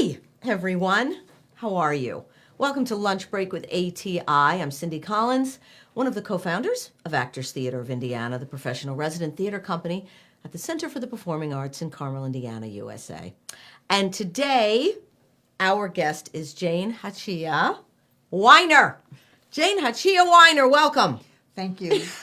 Hi, everyone. How are you? Welcome to Lunch Break with ATI. I'm Cindy Collins, one of the co-founders of Actors Theater of Indiana, the professional resident theater company at the Center for the Performing Arts in Carmel, Indiana, USA. And today, our guest is Jane Hachiya Weiner. Jane Hachiya Weiner, welcome. Thank you. It's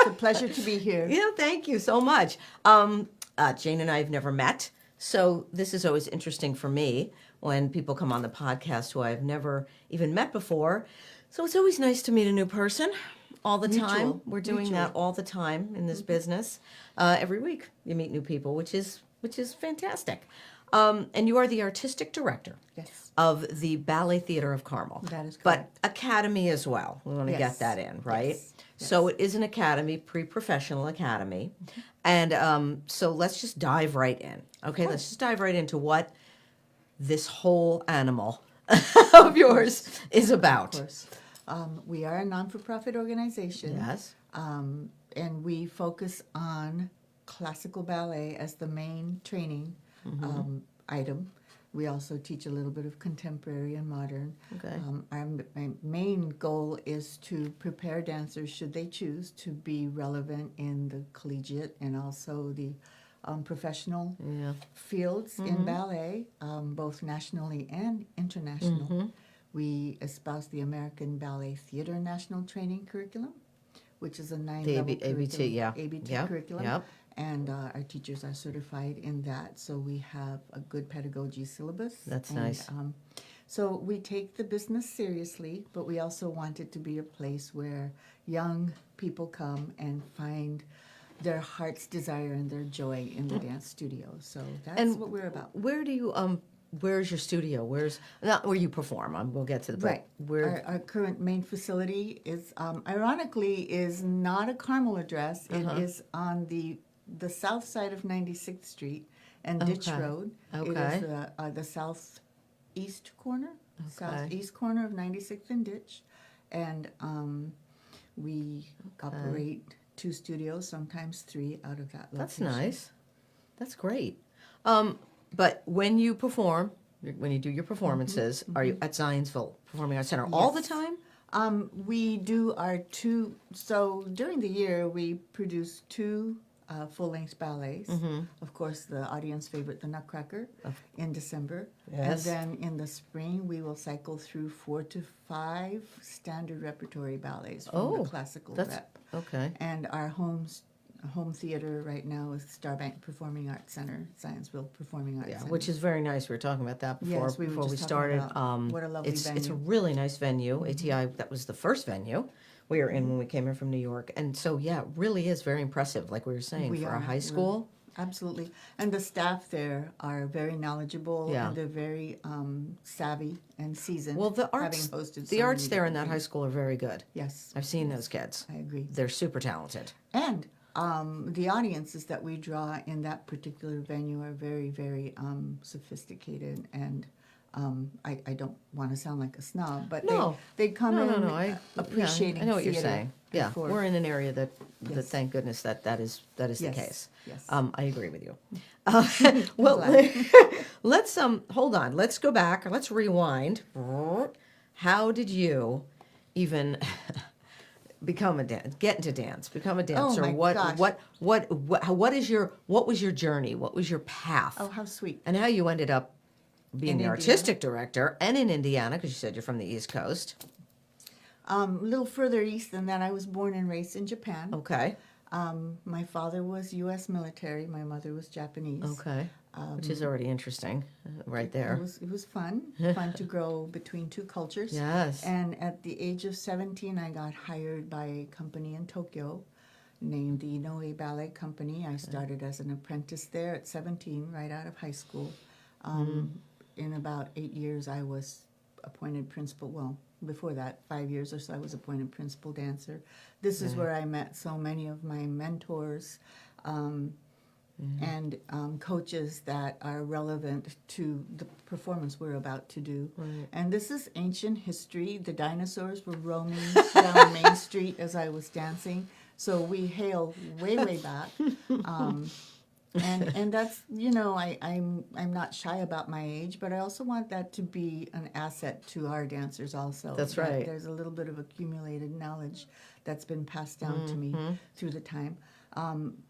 a pleasure to be here. Yeah, thank you so much. Jane and I have never met, so this is always interesting for me when people come on the podcast who I've never even met before. So it's always nice to meet a new person all the time. We're doing that all the time in this business. Every week you meet new people, which is fantastic. And you are the artistic director of the Ballet Theater of Carmel. That is But correct. academy as well. We want to get that in, right? Yes. So it is an academy, pre-professional academy. And so let's just dive right in. Okay, let's just dive right into what this whole animal of yours is about. Of course. We are a non-for-profit organization. Yes. And we focus on classical ballet as the main training item. We also teach a little bit of contemporary and modern. Okay. My main goal is to prepare dancers, should they choose, to be relevant in the collegiate and also the professional fields in ballet, both nationally and international. We espouse the American Ballet Theater National Training Curriculum, which is a 9-level ABT, ABT curriculum. Yep. And our teachers are certified in that, so we have a good pedagogy syllabus. That's nice. So we take the business seriously, but we also want it to be a place where young people come and find their heart's desire and their joy in the dance studio. So that's what we're about. Where do you where's your studio? Where's not where you perform? We'll get to the Right. Where Our current main facility is, ironically, is not a Carmel address. It is on the south side of 96th Street and Ditch Road. Okay. It is the southeast corner, southeast corner of 96th and Ditch. And we operate 2 studios, sometimes 3 out of that location. That's nice. That's great. But when you perform, when you do your performances, are you at Zionsville Performing Arts Center all the time? We do our 2, so during the year we produce 2 full-length ballets. Of course, the audience favorite, The Nutcracker, in December. Yes. And then in the spring, we will cycle through 4 to 5 standard repertory ballets from the classical rep. Okay. And our home theater right now is Starbank Performing Arts Center, Zionsville Performing Arts Center. Which is very nice. We were talking about that before, Yes, we were before we just started. talking about what a lovely It's a venue. really nice venue. ATI, that was the first venue we were in when we came in from New York. And so, yeah, it really is very impressive, like we were saying, for a high school. Absolutely. And the staff there are very knowledgeable and they're very savvy and seasoned. Well, the having arts, hosted the so arts many there in that different high school are very good. Yes. I've seen those kids. I agree. They're super talented. And the audiences that we draw in that particular venue are very, very sophisticated and I don't want to sound like a snob, but they come in appreciating I know what you're theater saying. Yeah, we're in an area that thank goodness that is the case. Yes. I agree with you. Well, let's hold on. Let's go back. Let's rewind. How did you even become get into dance? Become a dancer? Oh my gosh. What was your journey? What was your path? Oh, how sweet. And how you ended up being In the Indiana. artistic director and in Indiana, because you said you're from the East Coast. A little further east than that, I was born and raised in Japan. Okay. My father was U.S. military. My mother was Japanese. Okay. Which is already interesting, right there. It was fun to grow between 2 cultures. Yes. And at the age of 17, I got hired by a company in Tokyo named the Inoue Ballet Company. I started as an apprentice there at 17, right out of high school. In about 8 years, I was appointed principal. Well, before that, 5 years or so, I was appointed principal dancer. This is where I met so many of my mentors and coaches that are relevant to the performance we're about to do. Right. And this is ancient history. The dinosaurs were roaming down Main Street as I was dancing. So we hail way, way back. and that's I'm not shy about my age, but I also want that to be an asset to our dancers also. That's that right. There's a little bit of accumulated knowledge that's been passed down to me through the time.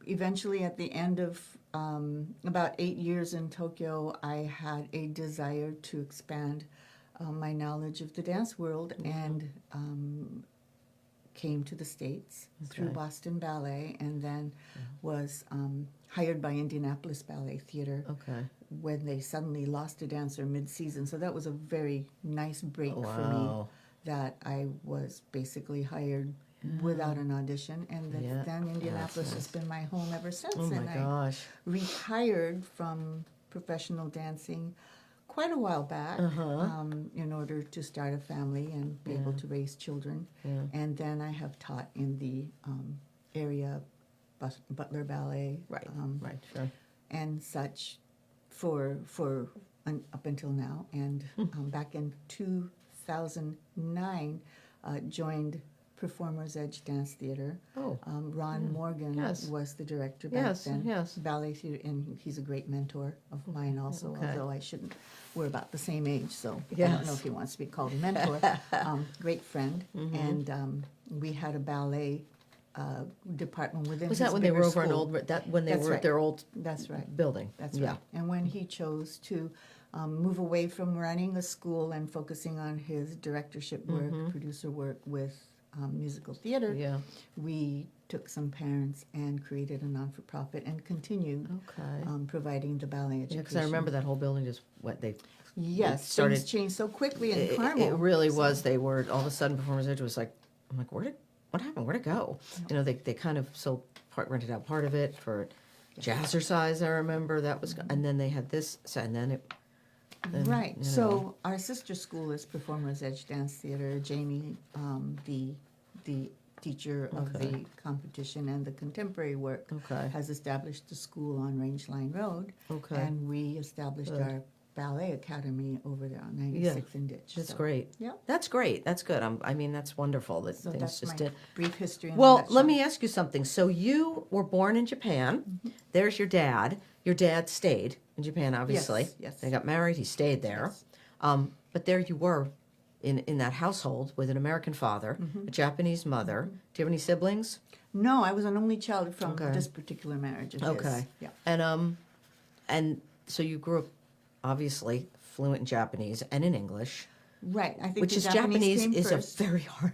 Eventually, at the end of about 8 years in Tokyo, I had a desire to expand my knowledge of the dance world and came to the States through Okay. Boston Ballet, and then was hired by Indianapolis Ballet Theater Okay. when they suddenly lost a dancer mid-season. So that was a very nice break for me, Wow. that I was basically hired without an audition, and Yeah. then Indianapolis That's has nice. been my home ever since. Oh my And I gosh. retired from professional dancing quite a while back in order to start a family and be able to raise children. Yeah. And then I have taught in the area, Butler Ballet, Right. Right. Sure. and such for up until now. And back in 2009, joined Performers Edge Dance Theater. Oh. Ron Morgan Yes. was the director back Yes. then. Yes. Ballet theater, and he's a great mentor of mine also, Okay. although I shouldn't. We're about the same age, so I Yes. don't know if he wants to be called a mentor. Great friend, and we had a ballet department within. Was his that when they were bigger over an school. old? When they That's were right. at their old That's right. building? That's Yeah. right. And when he chose to move away from running a school and focusing on his directorship work, producer work with musical theater, Yeah. we took some parents and created a non-for-profit and continued Okay. providing the ballet education. Yeah, because I remember that whole building just Yes, started- things changed so quickly in It Carmel. really was. They were all of a sudden. Performers Edge was like, I'm like, what happened? Where'd it go? You know, they kind of rented out part of it for Jazzercise. I remember that was, and then they had this, and then it. Then, Right. you know. So our sister school is Performers Edge Dance Theater. Jamie, the teacher of Okay. the competition and the contemporary work, Okay. has established a school on Range Line Road. Okay. And we established Good. our ballet academy over there on 96th and Ditch. That's So, great. Yeah. That's great. That's good. I mean, that's wonderful that So things that's just my did. brief history. in a Well, nutshell. let me ask you something. So you were born in Japan. Mm-hmm. There's your dad. Your dad stayed in Japan, obviously. yes. They got married. He stayed there. Yes. But there you were in that household with an American father, Mm-hmm. a Japanese mother. Do you have any siblings? No, I was an only child from Okay. this particular marriage of his. Okay. Yeah. And so you grew up obviously fluent in Japanese and in English, Right. I think which the is Japanese came is first. a very hard.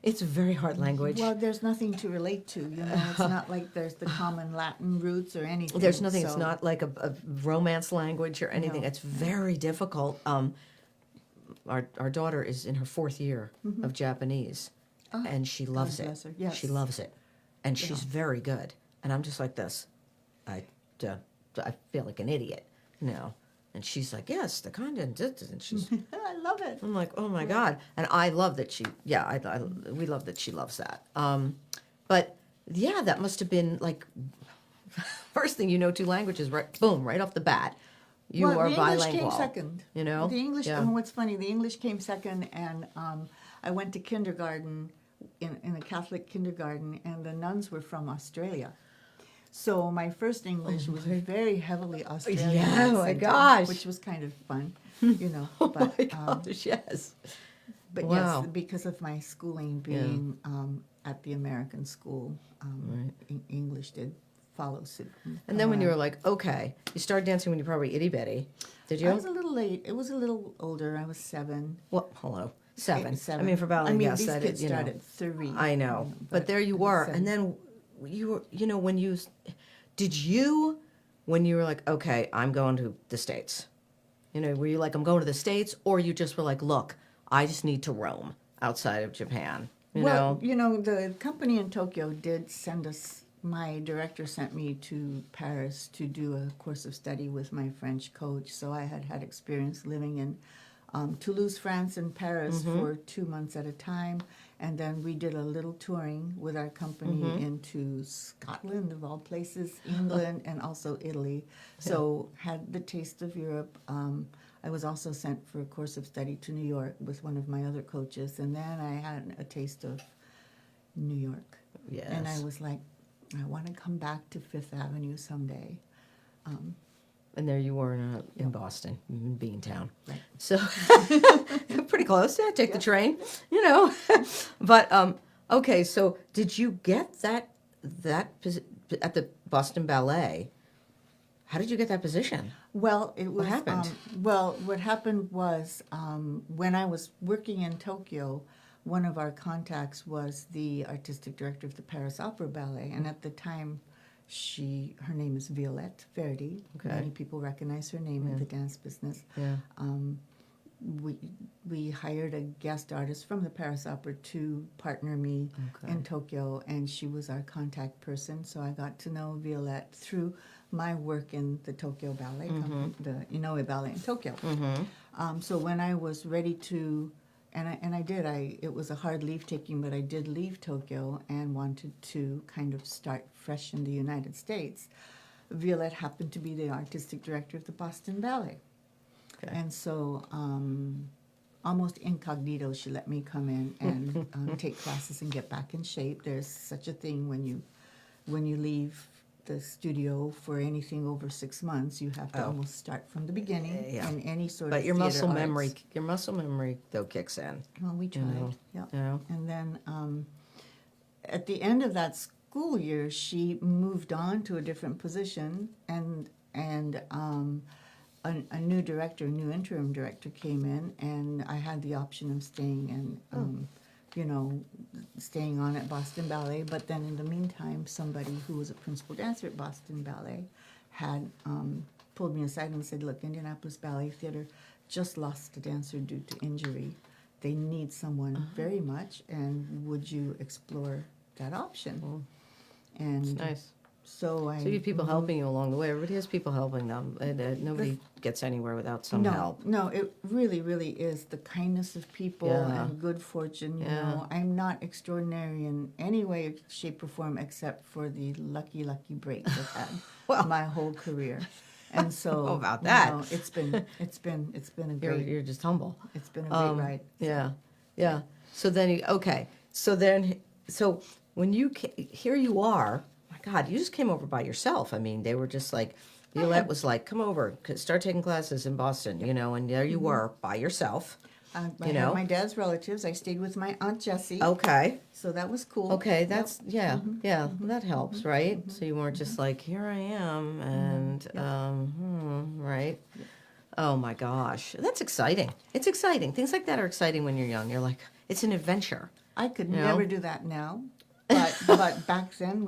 It's a very hard language. Well, there's nothing to relate to. It's not like there's the common Latin roots or anything. There's nothing. It's so- not like a romance language or anything. No. It's very difficult. Our daughter is in her 4th year of Japanese, and she loves God it. bless her. Yes. She loves it, and she's very good. And I'm just like this. I feel like an idiot, And she's like, yes, the content. And she's. I love it. I'm like, oh my God. And I love that she. Yeah, we love that she loves that. But yeah, that must have been like. First thing 2 languages, right? Boom, right off the bat. You well, are the bilingual. English came second. You know? The English. Yeah. What's funny? The English came second, and I went to kindergarten in a Catholic kindergarten, and the nuns were from Australia. So my first English was very heavily Australian. Yeah, oh my accented, gosh. which was kind of fun, Oh But my gosh, yes. but Wow. yes, because of my schooling being at the American school, English did follow suit. And then when you were like, okay, you started dancing when you were probably itty bitty. Did you? I was a little late. It was a little older. I was 7. Well, hello. 7. 7. I mean, for ballet, yes, these that kids is, start at 3. I know. But there you I was were. 7. And then you were, when you, did you, when you were like, okay, I'm going to the States, were you like, I'm going to the States? Or you just were like, look, I just need to roam outside of Japan, Well, the company in Tokyo did send us. My director sent me to Paris to do a course of study with my French coach. So I had experience living in Toulouse, France, and Paris for 2 months at a time. And then we did a little touring with our company into Scotland, of all places, England, and also Italy. So had the taste of Europe. I was also sent for a course of study to New York with one of my other coaches. And then I had a taste of New York. Yes. And I was like, I want to come back to Fifth Avenue someday. And there you were in Boston, in Beantown. Right. So pretty close. Yeah, take the train, you know. But okay, so did you get that at the Boston Ballet? How did you get that position? Well, it was. What happened? What happened was when I was working in Tokyo, one of our contacts was the artistic director of the Paris Opera Ballet, and at the time, her name is Violette Verdi. Okay. Many people recognize her name in the dance business. Yeah. We hired a guest artist from the Paris Opera to partner me in Tokyo, and she was our contact person. So I got to know Violette through my work in the Tokyo Ballet Company, the Inoue Ballet in Tokyo. So when I was ready to, and I did, it was a hard leave taking, but I did leave Tokyo and wanted to kind of start fresh in the United States. Violette happened to be the artistic director of the Boston Ballet. Okay. And so almost incognito, she let me come in and take classes and get back in shape. There's such a thing when you leave the studio for anything over 6 months, you have to almost start from the beginning in any sort of But your theater muscle arts. memory though kicks in. Well, we tried, yeah. Yeah. And then at the end of that school year, she moved on to a different position, and a new interim director came in, and I had the option of staying and, staying on at Boston Ballet. But then in the meantime, somebody who was a principal dancer at Boston Ballet had pulled me aside and said, look, Indianapolis Ballet Theater just lost a dancer due to injury. They need someone very much, and would you explore that option? And It's nice. so So you have people helping you along the way. Everybody has people helping them. And, nobody gets anywhere without some help. No, it really, really is the kindness of people and good fortune. You know, I'm not extraordinary in any way, shape, or form except for the lucky breaks I've had my whole career. And so, about that. It's been a great. You're just humble. It's been a great ride. Yeah. So then, so when here you are. My God, you just came over by yourself. I mean, they were just like, Violette was like, come over, start taking classes in Boston, and there you were by yourself. I had my dad's relatives. I stayed with my Aunt Jessie. Okay. So that was cool. Okay, that's, that helps, right? So you weren't just like, here I am, and, right? Oh my gosh, that's exciting. It's exciting. Things like that are exciting when you're young. You're like, it's an adventure. I could never do that now. But back then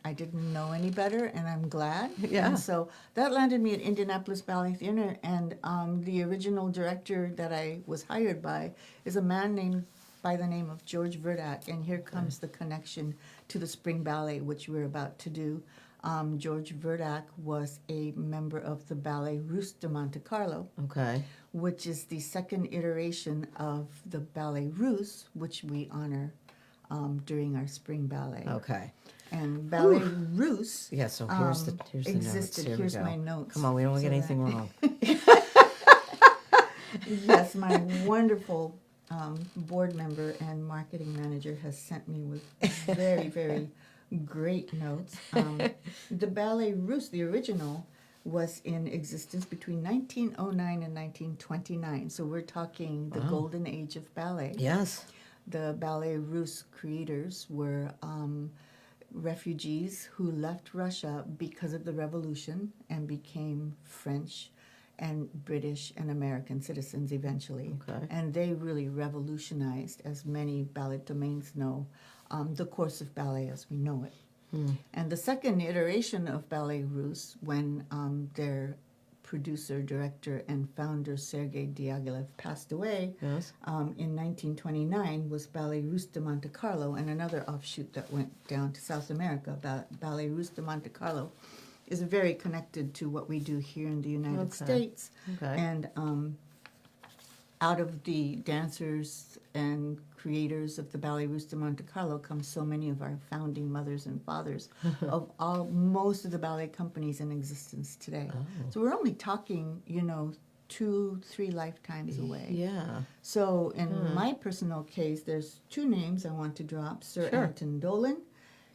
I didn't know any better, and I'm glad. Yeah. And so that landed me at Indianapolis Ballet Theater, and the original director that I was hired by is a man named by the name of George Verdak, and here comes the connection to the Spring Ballet, which we're about to do. George Verdak was a member of the Ballet Russe de Monte Carlo. Okay. Which is the second iteration of the Ballet Russe, which we honor during our spring ballet. Okay. And Ballet Russe. Yeah, so here's the existed. notes. Here's my notes. Come on, we don't want to get anything wrong. Yes, my wonderful board member and marketing manager has sent me with very, very great notes. The Ballet Russe, the original, was in existence between 1909 and 1929. So we're talking the golden age of ballet. Yes. The Ballet Russe creators were refugees who left Russia because of the revolution and became French and British and American citizens eventually. Okay. And they really revolutionized, as many ballet domains know, the course of ballet as we know it. And the second iteration of Ballet Russe, when their producer, director, and founder Sergei Diaghilev passed away in 1929, was Ballet Russe de Monte Carlo, and another offshoot that went down to South America. Ballet Russe de Monte Carlo is very connected to what we do here in the United States. Okay. And out of the dancers and creators of the Ballet Russe de Monte Carlo come so many of our founding mothers and fathers of most of the ballet companies in existence today. So we're only talking, 2-3 lifetimes away. Yeah. So in my personal case, there's two names I want to drop. Sir Sure. Anton Dolan.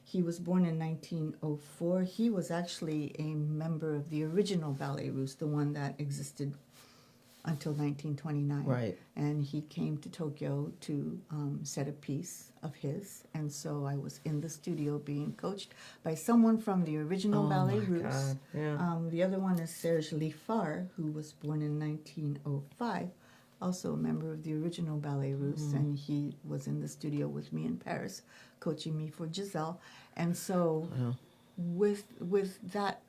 He was born in 1904. He was actually a member of the original Ballet Russe, the one that existed until 1929. Right. And he came to Tokyo to set a piece of his. And so I was in the studio being coached by someone from the original Ballet my Russe. God. Yeah. The other one is Serge Liffard, who was born in 1905, also a member of the original Ballet Russe. And he was in the studio with me in Paris, coaching me for Giselle. And so with that,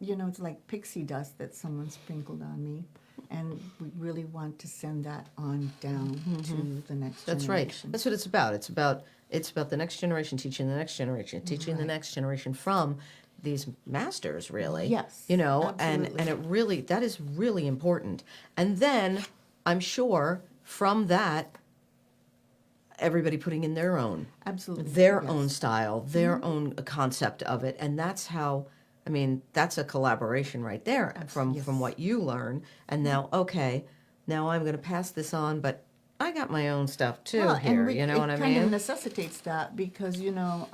you know, it's like pixie dust that someone sprinkled on me. And we really want to send that on down to the next That's generation. right. That's what it's about. It's about the next generation teaching the next generation, teaching the next generation from these masters, really. Yes, You know, absolutely. and it really, that is really important. And then I'm sure from that, everybody putting in their own. Absolutely. Their yes. own style, their own concept of it, and that's how. I mean, that's a collaboration right there from Yes. what you learn. And now, okay, now I'm going to pass this on, but I got my own stuff too Well, here. and You know what I it kind of mean? necessitates that because, you know,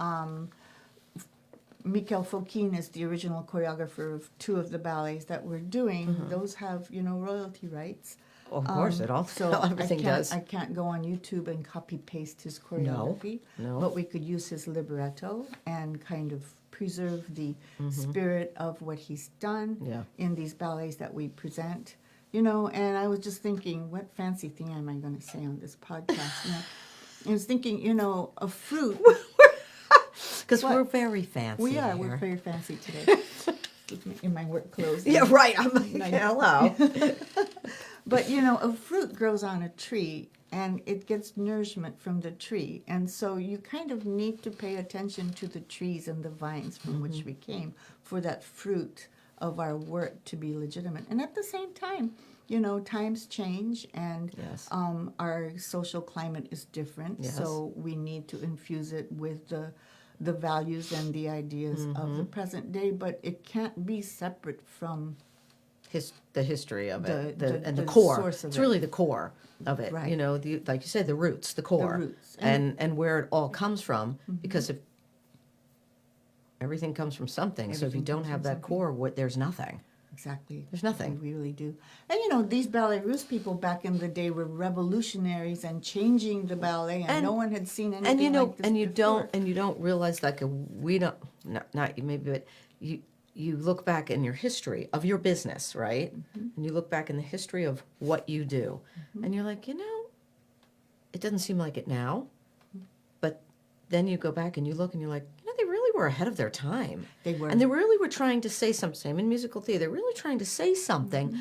Michael Fokine is the original choreographer of two of the ballets that we're doing. Those have, you know, royalty rights. Of course, it all So everything does. I can't go on YouTube and copy paste his choreography. No. But we could use his libretto and kind of preserve the spirit of what he's done Yeah. in these ballets that we present. You know, and I was just thinking, what fancy thing am I going to say on this podcast? You know, I was thinking, you know, a fruit. Because What? we're very fancy. We are. here. We're very fancy today. In my work clothes. Yeah, right. I'm like, Nice. hello. But, you know, a fruit grows on a tree and it gets nourishment from the tree. And so you kind of need to pay attention to the trees and the vines from which we came for that fruit of our work to be legitimate. And at the same time, you know, times change and Yes. our social climate is different. Yes. So we need to infuse it with the values and the ideas of the present day. But it can't be separate from The history of it, and the the core. source of It's it. really the core of it. Right. You know, like you said, the roots, the core, roots. and where it all comes from. Because if everything comes from something, so if you Everything don't comes have from that core, there's nothing. Exactly. There's nothing. We really do. And you know, these Ballet Russe people back in the day were revolutionaries and changing the ballet, and no one had seen anything And you know, like this and you before. don't realize like we don't not you maybe, but you look back in your history of your business, right? And you look back in the history of what you do, and you're like, you know, it doesn't seem like it now, but then you go back and you look and you're like, you know, they really were ahead of their time. They were. And they really were trying to say something. Same in musical theater, they're really trying to say something.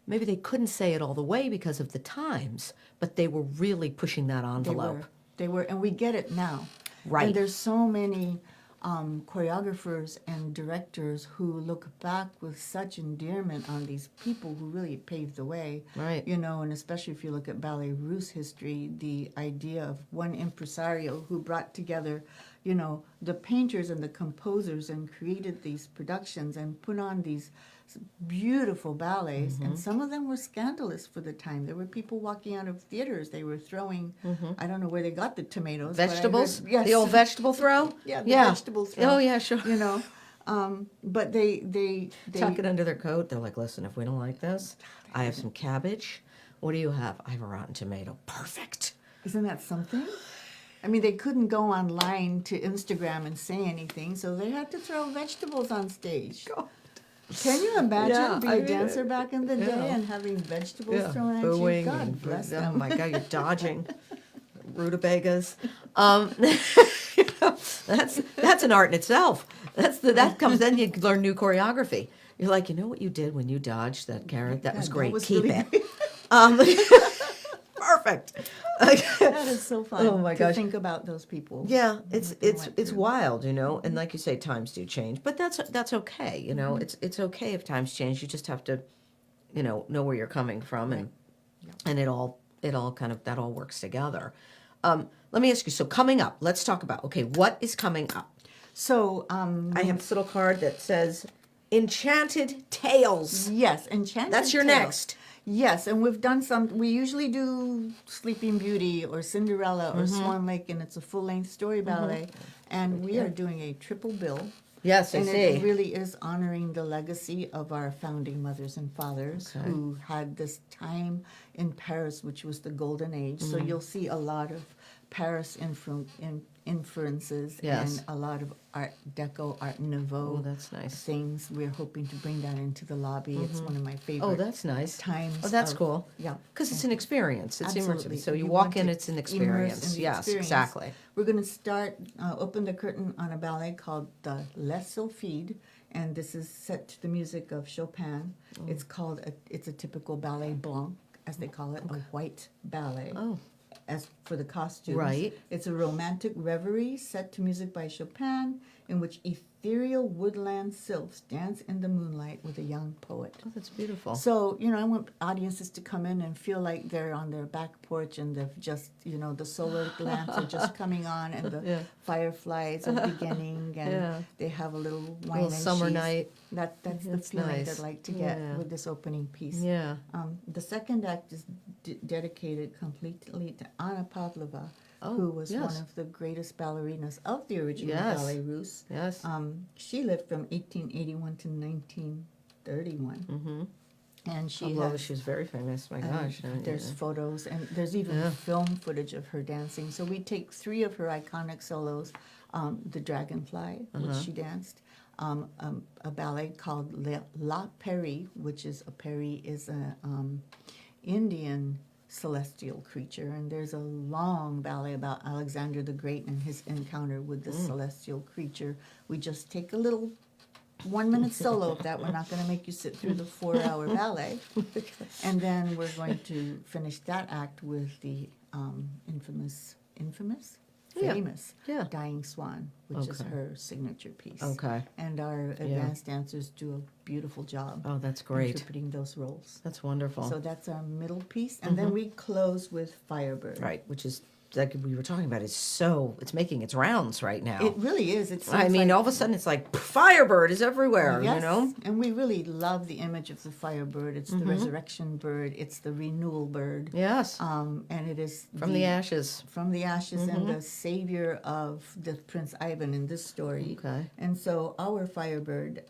Maybe they couldn't say it all the way because of the times, but they were really pushing that envelope. They were, and we get it now. Right. And there's so many choreographers and directors who look back with such endearment on these people who really paved the way. Right. You know, and especially if you look at Ballet Russe history, the idea of one impresario who brought together, you know, the painters and the composers and created these productions and put on these beautiful ballets, and some of them were scandalous for the time. There were people walking out of theaters. They were throwing, I don't know where they got the tomatoes. but I heard- Vegetables? yes. The old vegetable throw? Yeah, the vegetable throw. Oh, yeah, sure. You know, but they Tuck it under their coat. They're like, listen, if we don't like this, I have some cabbage. What do you have? I have a rotten tomato. Perfect. isn't that something? I mean, they couldn't go online to Instagram and say anything, so they had to throw vegetables on stage. Can you imagine Yeah, being I a mean, dancer back in the day yeah. and having vegetables thrown at booing. you? God and bless Oh, them. my God, you're dodging rutabagas. That's an art in itself. That comes, then you learn new choreography. You're like, you know what you did when you dodged that carrot? That was God, that great. was Keep really it. Perfect. That is so fun Oh, my to gosh. think about those people. Yeah, what they went it's through. wild, you know, and like you say, times do change, but that's okay, you know. It's okay if times change. You just have to, you know where you're coming from, and it all kind of that all works together. Let me ask you. So coming up, let's talk about what is coming up. So, I have this little card that says Enchanted Tales. yes, Enchanted That's your Tales. next. Yes, and we've done some. We usually do Sleeping Beauty or Cinderella or Swan Lake, and it's a full-length story ballet. And we are doing a triple bill. Yes, I And see. it really is honoring the legacy of our founding mothers and fathers Okay. who had this time in Paris, which was the golden age. So you'll see a lot of Paris inferences Yes. and a lot of Art Deco, Art Nouveau Oh, that's nice. things. We're hoping to bring that into the lobby. It's one of my favorite Oh, that's nice. times. Oh, that's of- cool. Yeah. Because it's an experience. It's Absolutely. immersive. So you You walk want in, to it's an immerse experience. in the Yes, experience. exactly. We're going to start, open the curtain on a ballet called the Les Sylphides, and this is set to the music of Chopin. Oh. It's called, it's a typical ballet blanc, as they call it, a white ballet. Oh, As for the costumes, Right. it's a romantic reverie set to music by Chopin, in which ethereal woodland sylphs dance in the moonlight with a young poet. oh, that's beautiful. So, I want audiences to come in and feel like they're on their back porch and they've just, the solar lamps are just coming on and the Yeah. fireflies are beginning and Yeah. they have a little wine Little and summer cheese. night. That's the That's feeling nice. I'd like to get Yeah. with this opening piece. Yeah. The second act is dedicated completely to Anna Pavlova, Oh, who was yes. one of the greatest ballerinas of the original Yes. Ballet Russe. Yes. She lived from 1881 to 1931. Mm-hmm. And she Although has, she was very famous. My gosh. there's photos and there's even Yeah. film footage of her dancing. So we take 3 of her iconic solos, the Dragonfly, which she danced, a ballet called La Peri, which is a peri is a Indian celestial creature, and there's a long ballet about Alexander the Great and his encounter with the celestial creature. We just take a little 1-minute solo of that. We're not going to make you sit through the 4-hour ballet. And then we're going to finish that act with the famous Yeah. Yeah. Dying Swan, which is Okay. her signature piece. Okay. And our advanced dancers do a beautiful job Oh, that's great. interpreting those roles. That's wonderful. So that's our middle piece. And then we close with Firebird. Right, which is like we were talking about. It's making its rounds right now. It really is. It I seems mean, like- all of a sudden it's like Firebird is everywhere. Yes, You know. and we really love the image of the Firebird. It's the resurrection bird. It's the renewal bird. Yes. And it is From the ashes. from the ashes and the savior of the Prince Ivan in this story. Okay. And so our Firebird,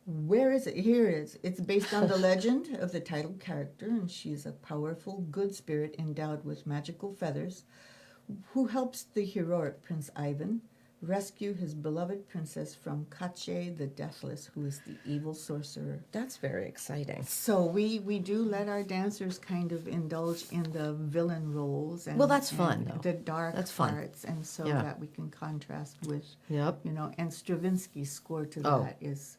where is it? Here it is. It's based on the legend of the title character, and she's a powerful, good spirit endowed with magical feathers who helps the heroic Prince Ivan rescue his beloved princess from Kache the Deathless, who is the evil sorcerer. That's very exciting. So we do let our dancers kind of indulge in the villain roles and Well, that's fun, and though. the dark That's fun. parts, and so Yeah. that we can contrast with Yep. and Stravinsky's score to Oh. that is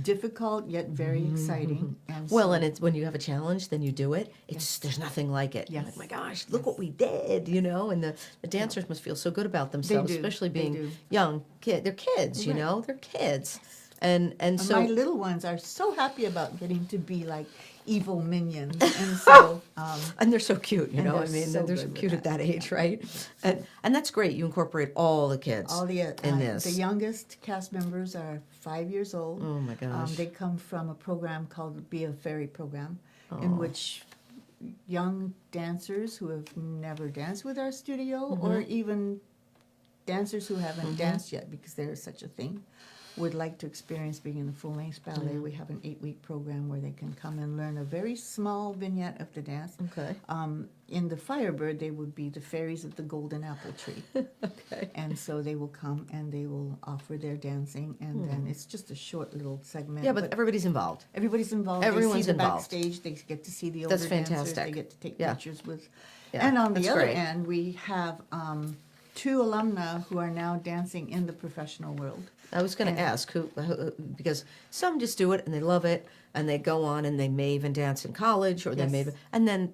difficult yet very exciting. And Well, so- and it's when you have a challenge, then you do it. There's nothing like it. You're Yes. like, my gosh, look what we did, and the dancers must feel so good about themselves, do. especially They being do. young kid. They're kids, Right. they're kids, and so my little ones are so happy about getting to be like evil minions, and so and they're so cute, And I they're mean, so they're so good with cute at that. that age, right? And that's great. You incorporate all the kids all the in this. the youngest cast members are 5 years old. Oh my gosh. They come from a program called Be a Fairy program, in which young dancers who have never danced with our studio, or even dancers who haven't danced yet, because there is such a thing, would like to experience being in a full-length ballet. We have an 8-week program where they can come and learn a very small vignette of the dance. Okay. In the Firebird, they would be the fairies of the golden apple tree. Okay. And so they will come and they will offer their dancing, and then it's just a short little segment. Yeah, but everybody's involved. everybody's involved. Everyone's they see the involved. backstage. They get to see the That's older dancers. fantastic. They get to take Yeah. pictures with. Yeah, And on the that's other great. end, we have 2 alumna who are now dancing in the professional world. I was going to ask who, because some just do it and they love it, and they go on and they may even dance in college, or they may, Yes. and then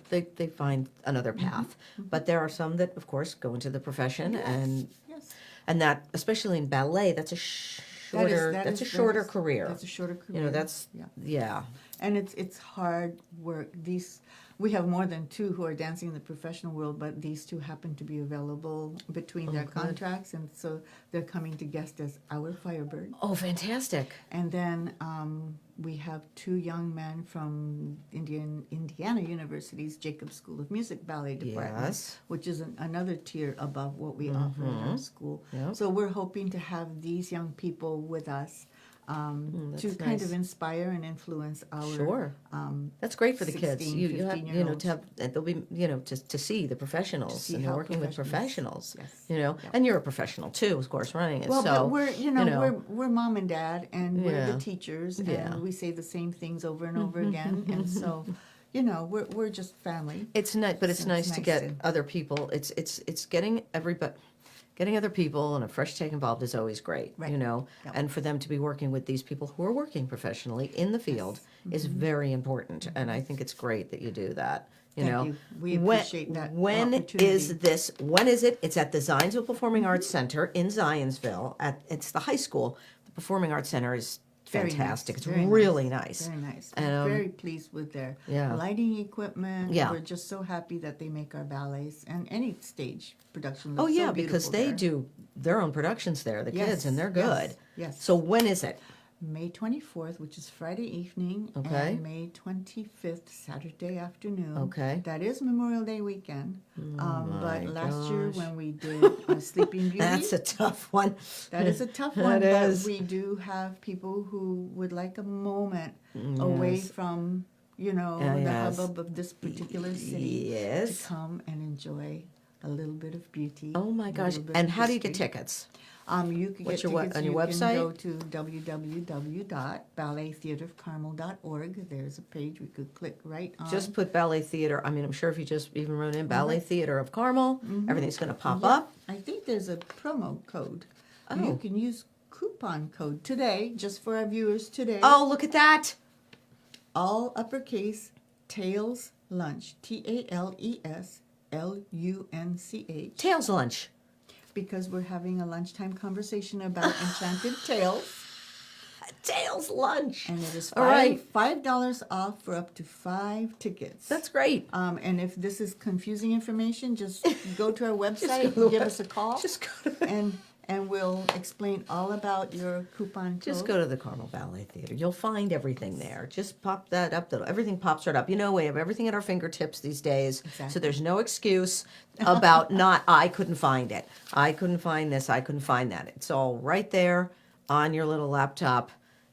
they find another path. But there are some that, of course, go into the profession, and Yes. that, especially in ballet, that's a shorter That is- career. That's a shorter career. That's yeah. yeah. And it's hard work. These we have more than two who are dancing in the professional world, but these two happen to be available between their contracts, and so they're coming to guest as our Firebird. Oh, fantastic. And then we have two young men from Indiana University's Jacobs School of Music Ballet Department, Yes. which is another tier above what we offer in our school. Yep. So we're hoping to have these young people with us to that's kind nice. of inspire and influence our Sure. That's great for the kids. 16, You have, 15-year-olds. to have, they'll be, to see the professionals, see and they're how working with professionals, Yes. and you're a professional too, of course, running it. Well, so, but we're mom and dad, and we're Yeah. the teachers, and Yeah. we say the same things over and over again, and so, we're just family. it's nice, but it's So nice to get to- other people. It's getting everybody. Getting other people and a fresh take involved is always great, Right. Yep. Yep. And for them to be working with these people who are working professionally in the field is very important. And I think it's great that you do that. Thank you. We appreciate that When opportunity. is this? When is it? It's at the Zionsville Performing Arts Center in Zionsville. It's the high school. The Performing Arts Center is Very nice, fantastic. It's very really nice. Very nice. And, Very pleased with their yeah. lighting equipment. Yeah. We're just so happy that they make our ballets and any stage production Oh looks yeah, so because beautiful they there. do their own productions there, the kids, Yes, and they're yes, good. yes. So when is it? May 24th, which is Friday evening, Okay. and May 25th, Saturday afternoon. Okay. That is Memorial Day weekend. But my last year gosh. when we did Sleeping Beauty, That's a tough one. that is a tough one. That But is. we do have people who would like a moment away Yes. from, the yes. hubbub of this particular city Yes. to come and enjoy a little bit of beauty. Oh my a gosh! little bit And of how do you get history. tickets? You can What's get your tickets. on your You website? can go to www.ballettheaterofcarmel.org. There's a page we could click right on. Just put Ballet Theater. I mean, I'm sure if you just even wrote in Ballet Theater of Carmel, everything's going to pop Yeah, up. I think there's a promo code. Oh. You can use coupon code today, just for our viewers today. Oh, look at that! All uppercase Tails Lunch. TALESLUNCH. Tails lunch. Because we're having a lunchtime conversation about Enchanted Tales. Tails lunch. And it is All right. $5 off for up to 5 tickets. That's great. And if this is confusing information, just go to our website, go to the give us a call, Just go to and we'll explain all about your coupon code. Just go to the Carmel Ballet Theater. You'll find everything there. Just pop that up. Everything pops right up. We have everything at our fingertips these days. Exactly. So there's no excuse about I couldn't find it. I couldn't find this. I couldn't find that. It's all right there on your little laptop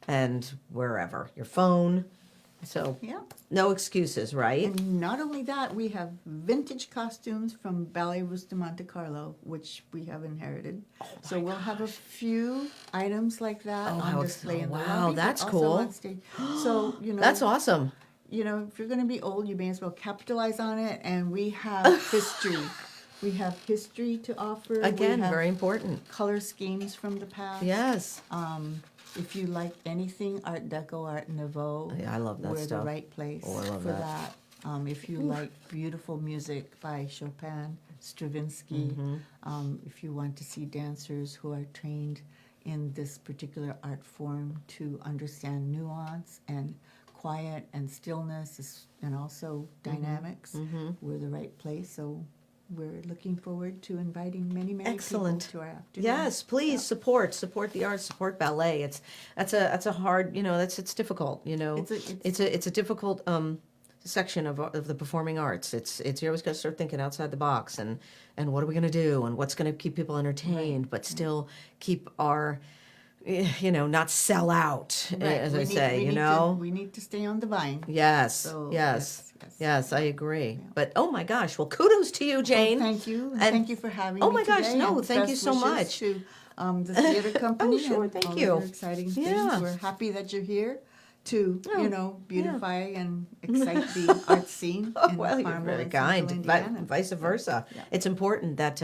and wherever. Your phone. So Yeah. no excuses, right? And not only that, we have vintage costumes from Ballet Russe de Monte Carlo, which we have inherited. So we'll have a few items like that Oh, on how display in the wow, lobby. but that's also cool. on stage. So, That's awesome. if you're going to be old, you may as well capitalize on it. And we have history. We have history to offer. Again, we have very important. color schemes from the past. Yes. If you like anything Art Deco, Art Nouveau, Yeah, I love that we're stuff. the right place Oh, I love for that. that. If you like beautiful music by Chopin, Stravinsky, Mm-hmm. if you want to see dancers who are trained in this particular art form to understand nuance and quiet and stillness and also dynamics, we're the right place. So we're looking forward to inviting many Excellent. people to our afternoon. Yes, please support the arts, support ballet. That's a hard, it's difficult, It's a difficult section of the performing arts. It's you always got to start thinking outside the box and what are we going to do and what's going to keep people entertained, but still keep our not sell out, Right. as We I need- say, we need we need to stay on the vine. Yes, So, yes, yes. yes, I agree. But oh my gosh, well, kudos to you, Jane. Thank you. And And- thank you for having Oh me my gosh, today, no, and thank you best so wishes much. To the theater company sure, and thank all you. of your exciting things. Yeah. We're happy that you're here to, Oh, beautify and excite the art scene in Well, you're Carmel very and Central kind. Indiana. Vice versa. Yeah. It's important that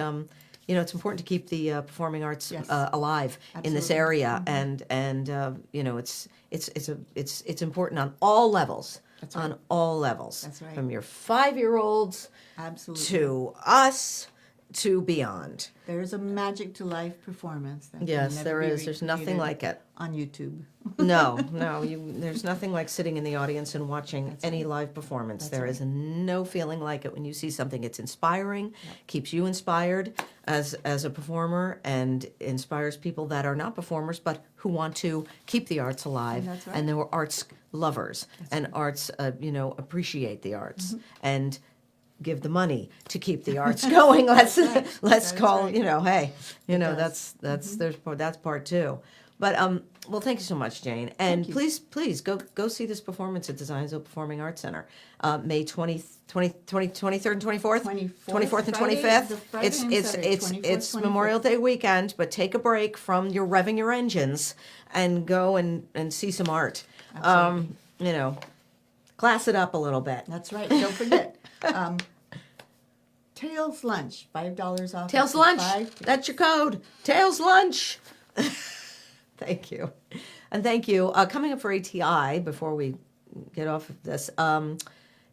it's important to keep the performing arts Yes. alive in this Absolutely. area, and it's important on all levels. That's right. On all levels. That's right. From your 5-year-olds Absolutely. to us, to beyond. There is a magic to live performance. That can Yes, never there be is. There's nothing recreated like it. on YouTube. No, there's nothing like sitting in the audience and watching any live performance. There is no feeling like it when you see something. It's inspiring, keeps you inspired as a performer, and inspires people that are not performers but who want to keep the arts alive. That's right. And they were arts lovers and arts, appreciate the arts and give the money to keep the arts going. Let's That's call right. hey, does. that's part two. But well, thank you so much, Jane. And please go see this performance at Designs of Performing Arts Center, May 23rd and 24th, 24th and Friday, 25th. the Friday and Saturday, 24th, It's 25th. Memorial Day weekend, but take a break from your revving your engines and go and see some art. Class it up a little bit. That's right. Don't forget. Tails Lunch, $5 off. Tails after Lunch. 5. That's your code. Tails Lunch. Thank you. And thank you. Coming up for ATI, before we get off of this,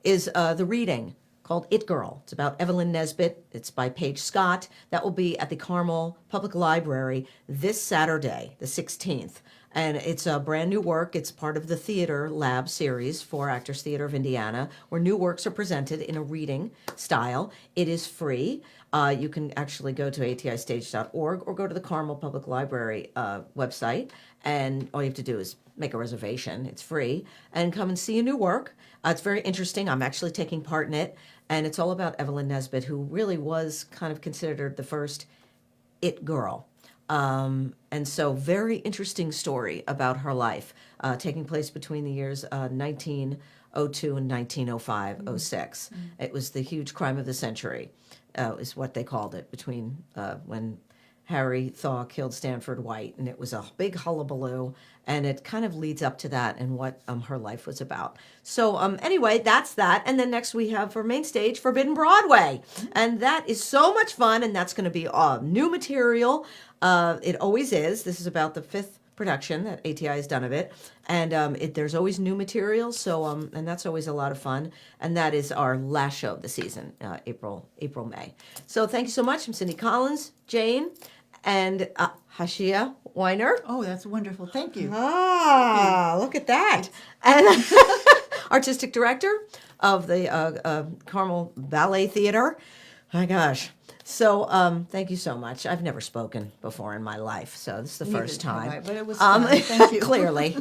is the reading called It Girl. It's about Evelyn Nesbit. It's by Paige Scott. That will be at the Carmel Public Library this Saturday, the 16th. And it's a brand new work. It's part of the Theater Lab series for Actors Theater of Indiana, where new works are presented in a reading style. It is free. You can actually go to atistage.org or go to the Carmel Public Library website, and all you have to do is make a reservation. It's free, and come and see a new work. It's very interesting. I'm actually taking part in it, and it's all about Evelyn Nesbit, who really was kind of considered the first it girl. And so very interesting story about her life, taking place between the years 1902 and 1905, 06. It was the huge crime of the century, is what they called it, between when Harry Thaw killed Stanford White, and it was a big hullabaloo, and it kind of leads up to that and what her life was about. So anyway, that's that. And then next we have for main stage Forbidden Broadway, and that is so much fun, and that's going to be new material. It always is. This is about the 5th production that ATI has done of it, and there's always new material. So and that's always a lot of fun. And that is our last show of the season, April, May. So thank you so much. I'm Cindy Collins, Jane, and Hachiya Weiner. Oh, that's wonderful. Thank you. Look at that. And artistic director of the Carmel Ballet Theater. My gosh. So thank you so much. I've never spoken before in my life, so this is the first Neither have time. I, but it was fun. Thank you. Clearly.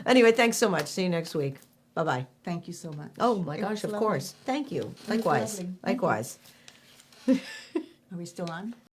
Anyway, thanks so much. See you next week. Bye-bye. Thank you so much. Oh, my It gosh, was of lovely. course. Thank you. was Likewise. lovely. Thank you. Likewise. Are we still on?